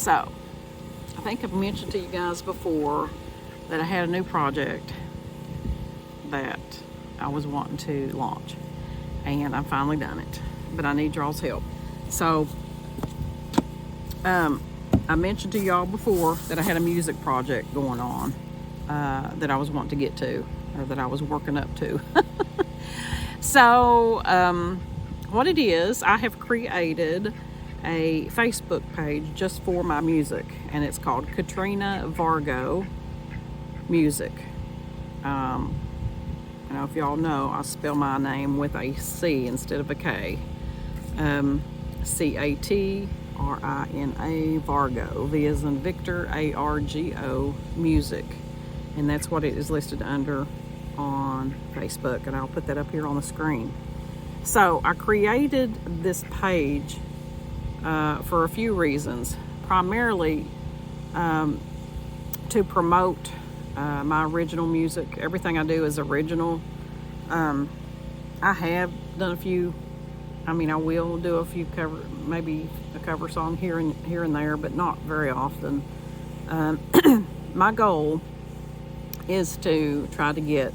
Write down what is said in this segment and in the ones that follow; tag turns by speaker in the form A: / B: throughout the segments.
A: So, I think I've mentioned to you guys before that I had a new project that I was wanting to launch, and I've finally done it, but I need y'all's help. So, I mentioned to y'all before that I had a music project going on that I was wanting to get to, or that I was working up to. So, what it is, I have created a Facebook page just for my music, and it's called Katrina Vargo Music. If y'all know, I spell my name with a C instead of a K. Catrina Vargo, V as in Victor, Argo Music, and that's what it is listed under on Facebook, and I'll put that up here on the screen. So I created this page for a few reasons, primarily to promote my original music. Everything I do is original. I have done a few, I will do a few maybe a cover song here and there, but not very often. My goal is to try to get,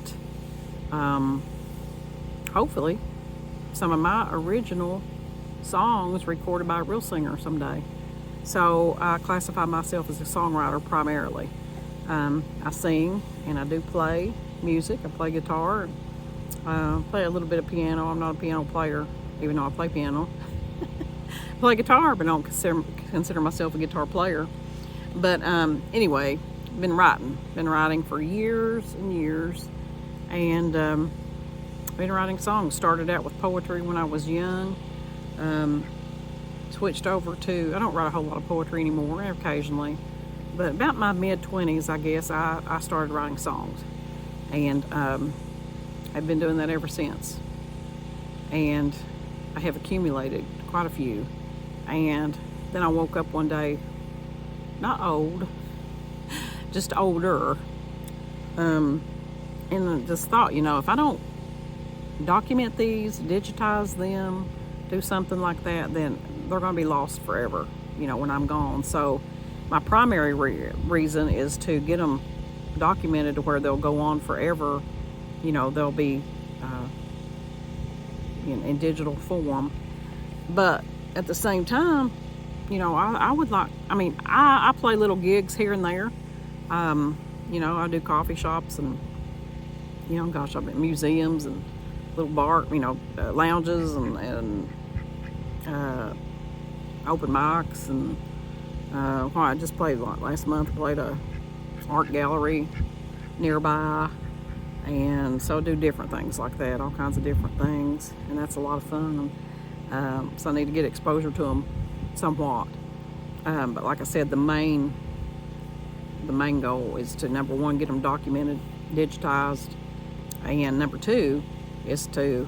A: hopefully, some of my original songs recorded by a real singer someday. So I classify myself as a songwriter primarily. I sing and I do play music. I play guitar, play a little bit of piano. I'm not a piano player, even though I play piano. Play guitar, but don't consider myself a guitar player. But anyway, been writing for years and years, and been writing songs. Started out with poetry when I was young. Switched over to, I don't write a whole lot of poetry anymore, occasionally, but about my mid-20s, I guess, I started writing songs, and I've been doing that ever since, and I have accumulated quite a few. And then I woke up one day, not old, just older, and just thought, if I don't document these, digitize them, do something like that, then they're going to be lost forever, when I'm gone. So my primary reason is to get them documented to where they'll go on forever. They'll be in digital form. But at the same time, I would like, I play little gigs here and there. I do coffee shops and, I'm at museums and little bar, lounges and open mics, and I just played last month. I played a art gallery nearby, and so I do different things like that, all kinds of different things, and that's a lot of fun. So I need to get exposure to them somewhat. But like I said, the main goal is to, number one, get them documented, digitized, and number two is to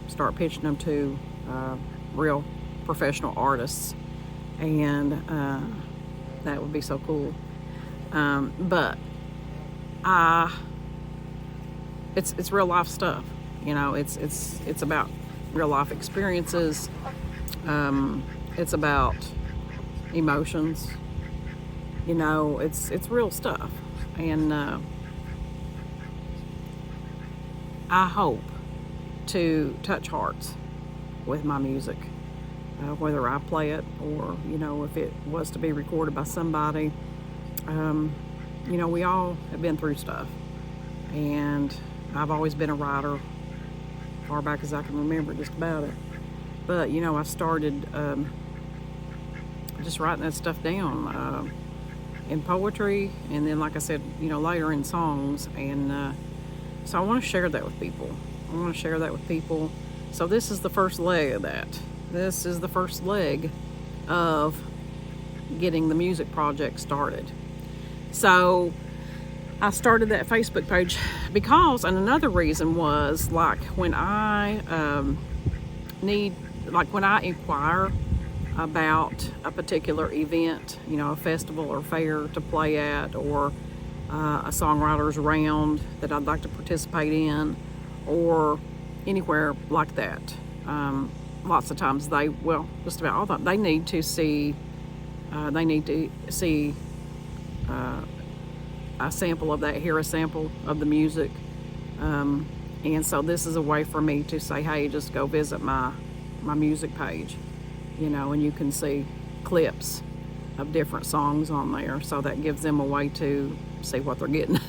A: start pitching them to real professional artists, and that would be so cool. But it's real life stuff, it's about real life experiences. It's about emotions, it's real stuff, and I hope to touch hearts with my music, whether I play it or, if it was to be recorded by somebody. We all have been through stuff, and I've always been a writer, far back as I can remember, just about it. But, I started just writing that stuff down in poetry, and then, like I said, later in songs, and so I want to share that with people. So this is the first leg of that. This is the first leg of getting the music project started. So I started that Facebook page because, and another reason was, when I when I inquire about a particular event, a festival or fair to play at, or a songwriters round that I'd like to participate in, or anywhere like that. Lots of times just about all the time, they need to see they need to see a sample of that, hear a sample of the music. And so this is a way for me to say, hey, just go visit my music page, and you can see clips of different songs on there. So that gives them a way to see what they're getting.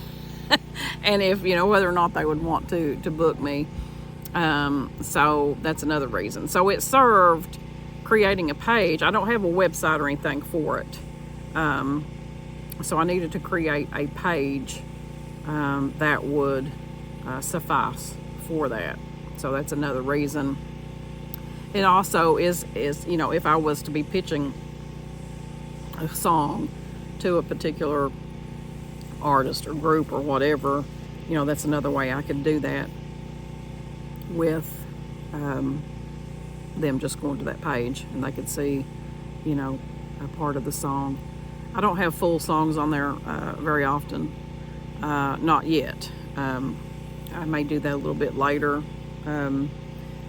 A: And if, whether or not they would want to book me. So that's another reason. So it served creating a page. I don't have a website or anything for it. So I needed to create a page that would suffice for that. So that's another reason. It also is if I was to be pitching a song to a particular artist or group or whatever, that's another way I could do that with them just going to that page, and they could see, a part of the song. I don't have full songs on there very often, not yet. I may do that a little bit later. I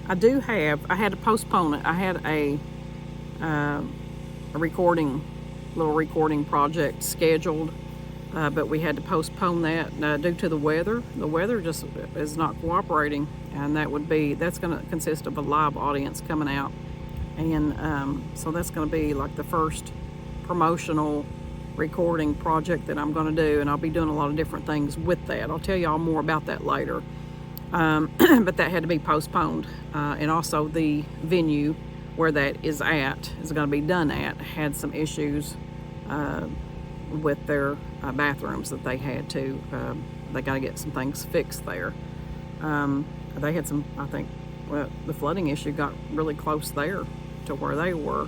A: had to postpone it. I had a little recording project scheduled, but we had to postpone that due to the weather. The weather just is not cooperating, and that's going to consist of a live audience coming out, and so that's going to be like the first promotional recording project that I'm going to do, and I'll be doing a lot of different things with that. I'll tell y'all more about that later. But that had to be postponed, and also the venue where that is going to be done at, had some issues with their bathrooms that they had to. They got to get some things fixed there. They had some, I think, the flooding issue got really close there to where they were.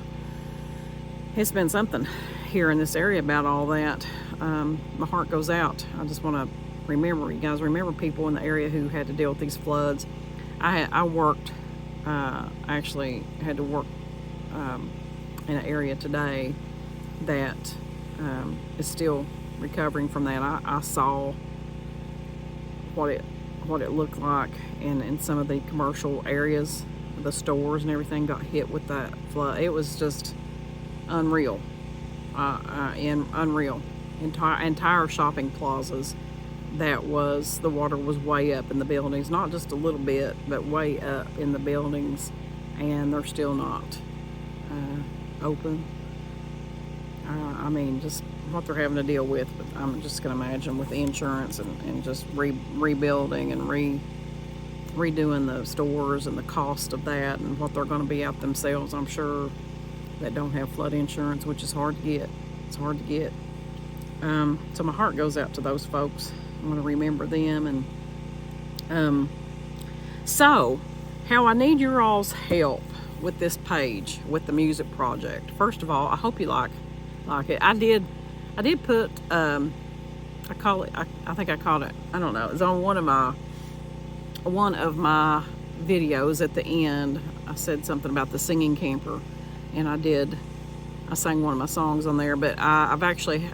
A: It's been something here in this area about all that. My heart goes out. I just want to remember, you guys, remember people in the area who had to deal with these floods. I worked, actually had to work in an area today that is still recovering from that. I saw what it looked like in some of the commercial areas. The stores and everything got hit with that flood. It was just unreal. Unreal. Entire shopping plazas. The water was way up in the buildings, not just a little bit, but way up in the buildings, and they're still not open. I mean, just what they're having to deal with, but I'm just going to imagine with insurance and just rebuilding and redoing the stores and the cost of that, and what they're going to be out themselves, I'm sure, that don't have flood insurance, which is hard to get. It's hard to get. So my heart goes out to those folks. I want to remember them. And so how I need your all's help with this page, with the music project. First of all, I hope you like it. I did put I think I called it, I don't know, it's on one of my videos. At the end I said something about the singing camper, and I sang one of my songs on there, but I've actually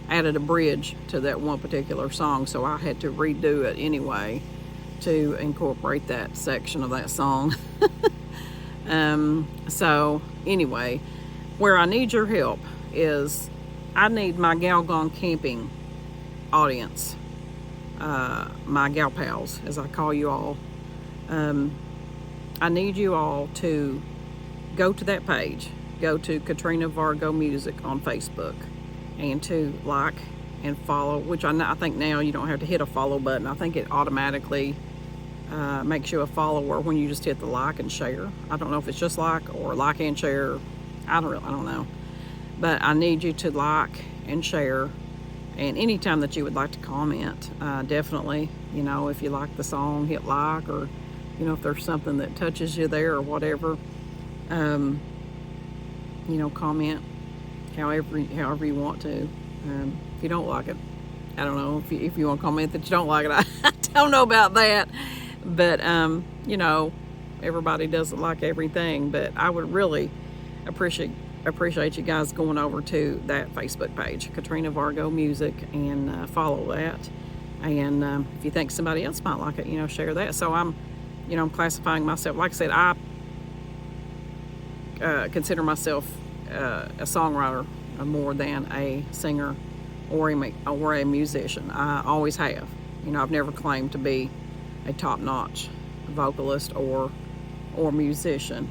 A: added a bridge to that one particular song, so I had to redo it anyway to incorporate that section of that song. So anyway, where I need your help is I need my Gal Gone Camping audience, my gal pals, as I call you all. I need you all to go to that page, go to Katrina Vargo Music on Facebook, and to like and follow, which I think now you don't have to hit a follow button. I think it automatically makes you a follower when you just hit the like and share. I don't know if it's just like or like and share. I don't know. But I need you to like and share, and anytime that you would like to comment, definitely, if you like the song, hit like, or if there's something that touches you there or whatever, comment however you want to. If you don't like it, I don't know, if you want to comment that you don't like it, I don't know about that, but everybody doesn't like everything. But I would really appreciate you guys going over to that Facebook page, Katrina Vargo Music, and follow that. And if you think somebody else might like it, share that. So I'm classifying myself, like I said, I consider myself a songwriter more than a singer or a musician. I always have. I've never claimed to be a top-notch vocalist or musician,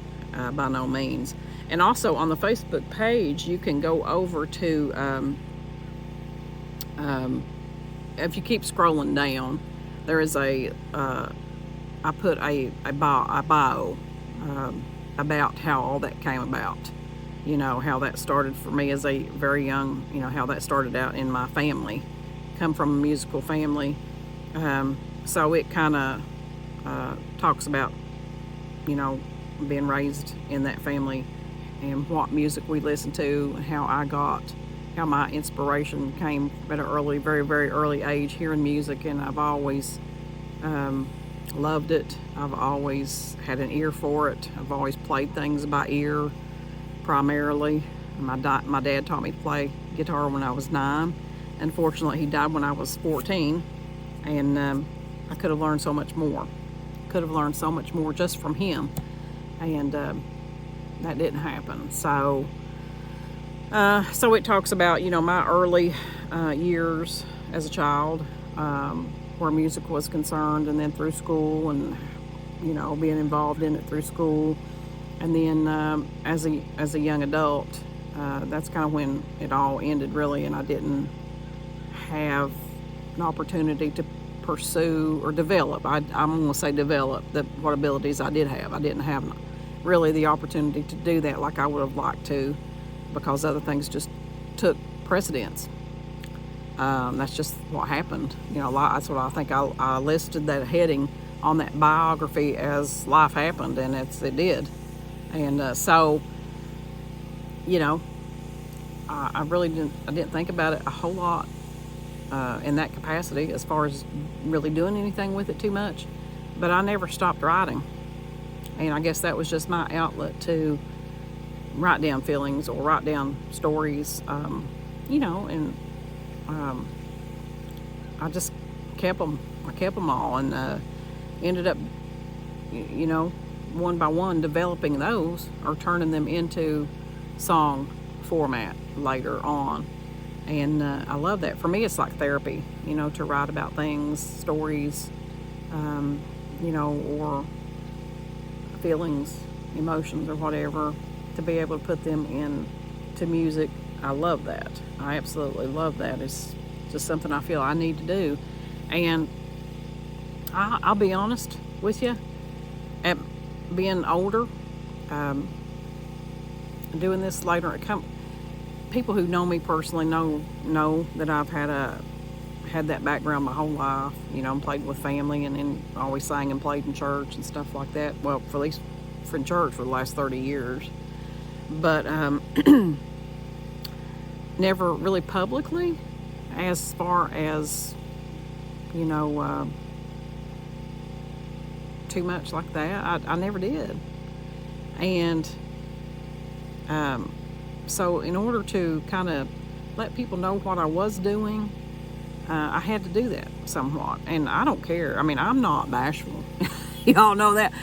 A: by no means. And also on the Facebook page, you can go over to, if you keep scrolling down, there is I put a bio about how all that came about. How that started for me as a very young, how that started out in my family. Come from a musical family. So it kind of talks about, being raised in that family and what music we listened to, and how my inspiration came at an very, very early age hearing music. And I've always loved it. I've always had an ear for it. I've always played things by ear primarily. My dad taught me to play guitar when I was 9. Unfortunately, he died when I was 14, and I could have learned so much more. Just from him, and that didn't happen. So it talks about my early years as a child, where music was concerned, and then through school, and being involved in it through school, and then as a young adult, that's kind of when it all ended, really, and I didn't have an opportunity to pursue or develop. I'm going to say develop what abilities I did have. I didn't have really the opportunity to do that like I would have liked to, because other things just took precedence. That's just what happened. That's what I think I listed that heading on that biography as life happened, and it did. And so, I really didn't think about it a whole lot in that capacity, as far as really doing anything with it too much. But I never stopped writing, and I guess that was just my outlet to write down feelings or write down stories, and I just kept them. I kept them all, and ended up, one by one developing those or turning them into song format later on. And I love that. For me, it's like therapy, to write about things, stories, or feelings, emotions, or whatever, to be able to put them into music. I love that. I absolutely love that. It's just something I feel I need to do. And I'll be honest with you, at being older, doing this later, people who know me personally know that I've had that background my whole life, and played with family, and then always sang and played in church and stuff like that. Well, at least for church for the last 30 years. But never really publicly, as far as, too much like that. I never did. And so in order to kind of let people know what I was doing, I had to do that somewhat. And I don't care. I mean, I'm not bashful. Y'all know that.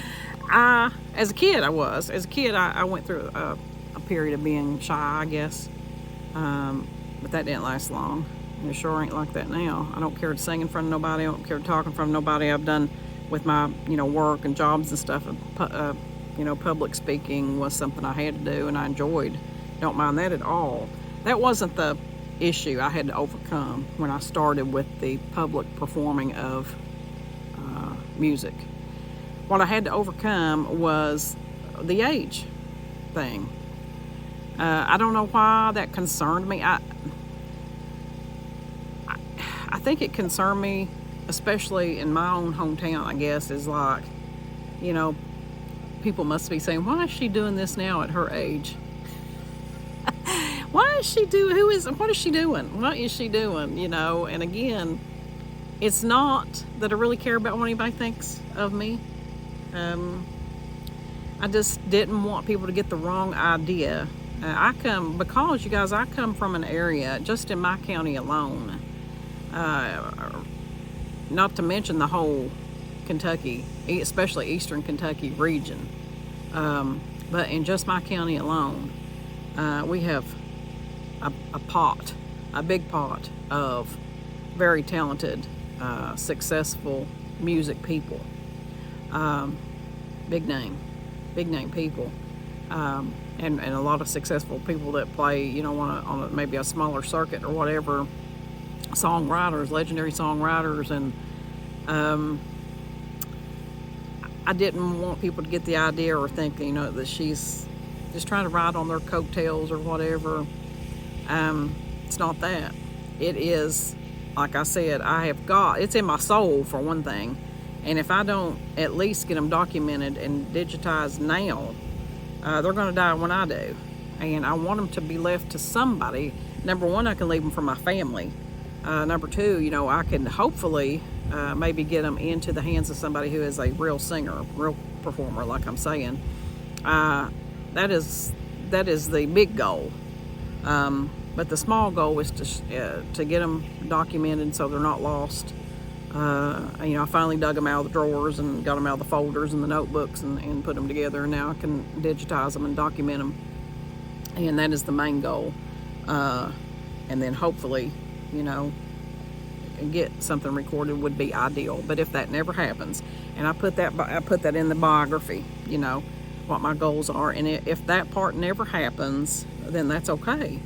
A: As a kid, I was. As a kid, I went through a period of being shy, I guess. But that didn't last long. And it sure ain't like that now. I don't care to sing in front of nobody. I don't care to talk in front of nobody. I've done with my, work and jobs and stuff. Public speaking was something I had to do, and I enjoyed. Don't mind that at all. That wasn't the issue I had to overcome when I started with the public performing of music. What I had to overcome was the age thing. I don't know why that concerned me. I think it concerned me, especially in my own hometown, I guess, is like, people must be saying, why is she doing this now at her age? What is she doing? What is she doing? And again, it's not that I really care about what anybody thinks of me. I just didn't want people to get the wrong idea. I come from an area, just in my county alone, not to mention the whole Kentucky, especially eastern Kentucky region, but in just my county alone, We have a big pot of very talented, successful music people, big name people, and a lot of successful people that play, on a maybe a smaller circuit or whatever, songwriters, legendary songwriters, and I didn't want people to get the idea or think, that she's just trying to ride on their coattails or whatever. It's not that. It is, like I said, it's in my soul for one thing. And if I don't at least get them documented and digitized now, they're going to die when I do. And I want them to be left to somebody. Number one, I can leave them for my family. Number two, I can hopefully maybe get them into the hands of somebody who is a real singer, real performer, like I'm saying. That is the big goal. But the small goal is to get them documented so they're not lost. I finally dug them out of the drawers and got them out of the folders and the notebooks and put them together. And now I can digitize them and document them. And that is the main goal. And then hopefully, get something recorded would be ideal. But if that never happens, and I put that in the biography, what my goals are. And if that part never happens, then that's okay.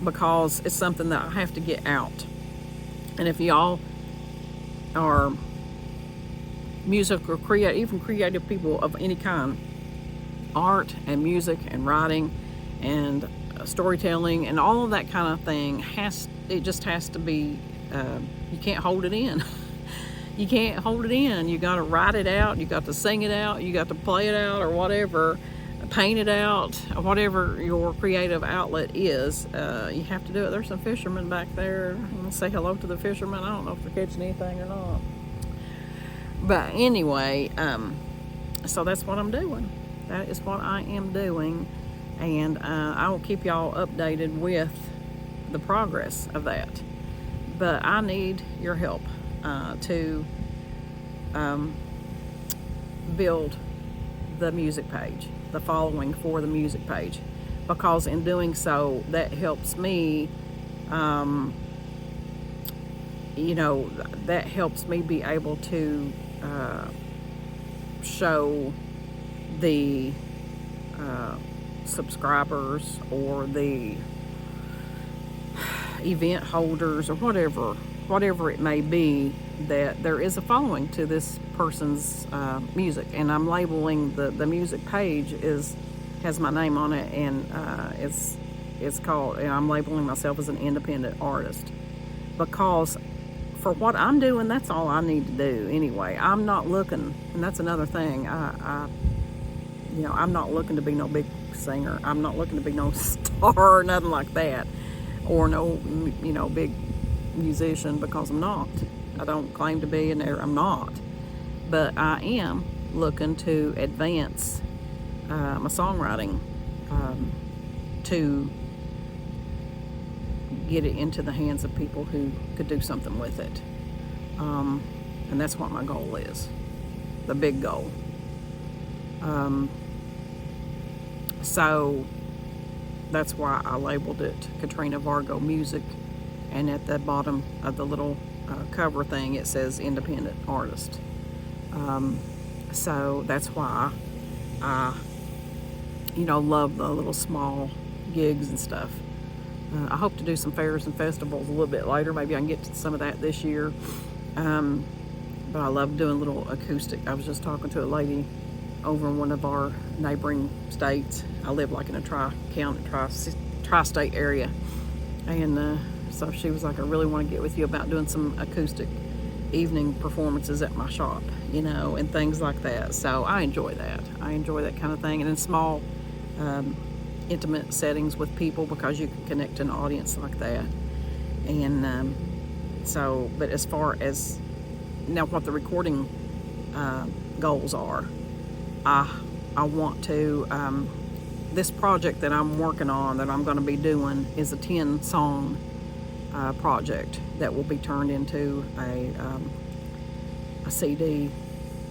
A: Because it's something that I have to get out. And if y'all are music or even creative people of any kind, art and music and writing and storytelling and all of that kind of thing, it just has to be, you can't hold it in. You can't hold it in. You got to write it out, you got to sing it out, you got to play it out or whatever, paint it out, whatever your creative outlet is. You have to do it. There's some fishermen back there. I'm gonna say hello to the fishermen. I don't know if they're catching anything or not, but anyway, so that's what I'm doing. That is what I am doing, and I will keep y'all updated with the progress of that. But I need your help to build the music page, the following for the music page, because in doing so, that helps me, that helps me be able to show the subscribers or the event holders or whatever it may be, that there is a following to this person's music. And I'm labeling the music page has my name on it, and it's called, and I'm labeling myself as an independent artist, because for what I'm doing, that's all I need to do anyway. I'm not looking, and that's another thing, I'm not looking to be no big singer. I'm not looking to be no star or nothing like that, or no big musician, because I'm not. I don't claim to be, and I'm not. But I am looking to advance my songwriting, to get it into the hands of people who could do something with it. And that's what my goal is, the big goal. So that's why I labeled it Katrina Vargo Music, and at the bottom of the little cover thing it says independent artist. So that's why I love the little small gigs and stuff. I hope to do some fairs and festivals a little bit later. Maybe I can get to some of that this year. But I love doing little acoustic. I was just talking to a lady over in one of our neighboring states. I live like in a tri-state area, and so she was like, I really want to get with you about doing some acoustic evening performances at my shop, and things like that. So I enjoy that. I enjoy that kind of thing, and in small intimate settings with people, because you can connect to an audience like that. And but as far as now, what the recording goals are, I want to, this project that I'm working on, that I'm going to be doing, is a 10 song project that will be turned into a CD,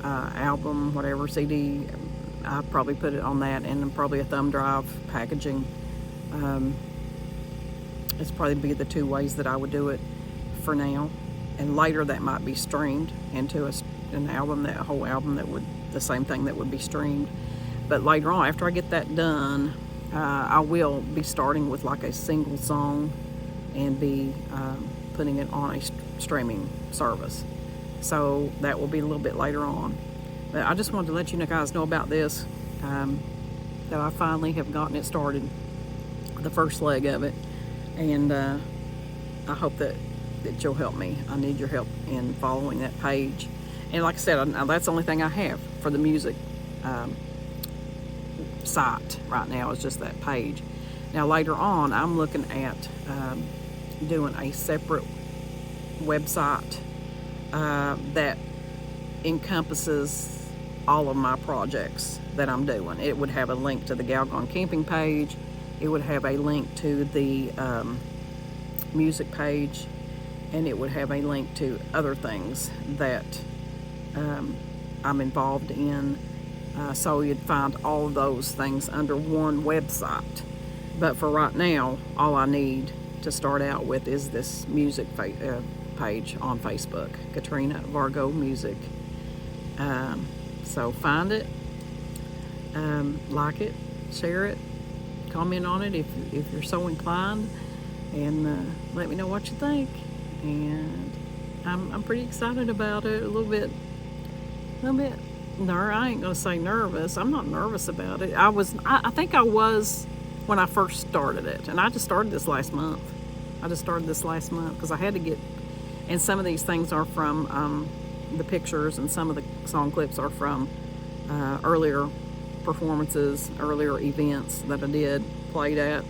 A: album, whatever, CD, I'll probably put it on that, and then probably a thumb drive packaging. It's probably be the two ways that I would do it for now, and later that might be streamed into an album, that whole album, that would, the same thing that would be streamed. But later on, after I get that done, I will be starting with like a single song and be putting it on a streaming service. So that will be a little bit later on. But I just wanted to let you guys know about this, that I finally have gotten it started, the first leg of it. And I hope that you'll help me. I need your help in following that page. And like I said, that's the only thing I have for the music site right now, is just that page. Now later on, I'm looking at doing a separate website that encompasses all of my projects that I'm doing. It would have a link to the Gal Gone Camping page. It would have a link to the music page, and it would have a link to other things that I'm involved in. So you'd find all of those things under one website. But for right now, all I need to start out with is this music page on Facebook, Katrina Vargo Music. So find it, like it, share it, comment on it if you're so inclined, and let me know what you think. And I'm pretty excited about it. A little bit. I ain't gonna say nervous. I'm not nervous about it. I think I was when I first started it, and I just started this last month. Because I had to get, and some of these things are from the pictures, and some of the song clips are from earlier performances, earlier events that I played at,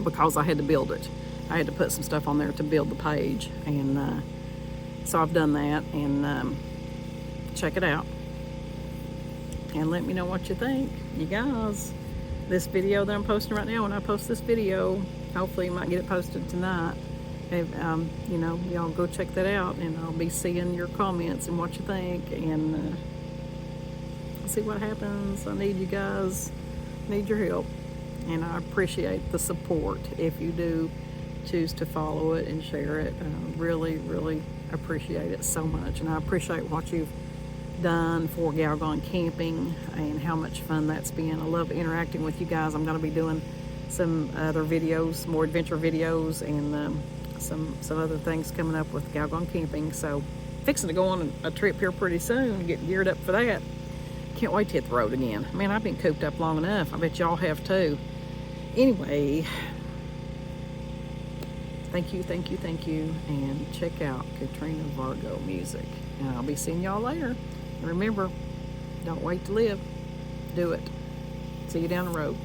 A: because I had to build it. I had to put some stuff on there to build the page, and so I've done that. And check it out and let me know what you think, you guys. This video that I'm posting right now, when I post this video, hopefully you might get it posted tonight. If, y'all go check that out, and I'll be seeing your comments and what you think, and see what happens. I need you guys, need your help, and I appreciate the support if you do choose to follow it and share it. Really, really appreciate it so much, and I appreciate what you've done for Gal Gone Camping and how much fun that's been. I love interacting with you guys. I'm going to be doing some other videos, more adventure videos, and some other things coming up with Gal Gone Camping. So fixing to go on a trip here pretty soon, get geared up for that. Can't wait to hit the road again. Man, I've been cooped up long enough. I bet y'all have too. Anyway, thank you, and check out Katrina Vargo Music. And I'll be seeing y'all later. Remember, don't wait to live. Do it. See you down the road.